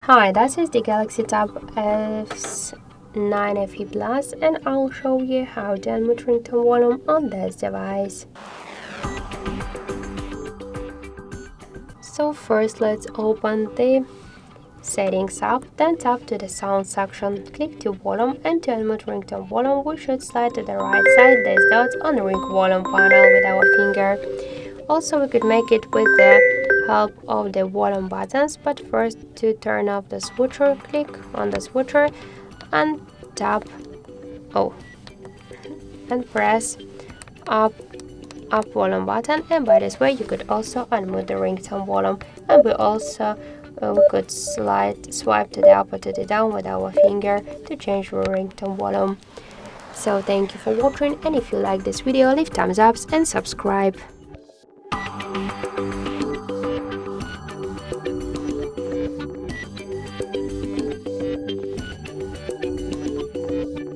Hi, this is the Galaxy Tab S9 FE Plus, and I'll show you how to unmute ringtone volume on this device. So first let's open the Settings app, then tap to the Sound section, click to Volume, and to unmute ringtone volume we should slide to the right side these dots on the ring volume panel with our finger. Also, we could make it with the help of the volume buttons, but first to turn off the switcher, click on the switcher and tap and press up volume button, and by this way you could also unmute the ringtone volume. And we also could swipe to the up or to the down with our finger to change the ringtone volume. So thank you for watching, and if you like this video, leave thumbs up and subscribe.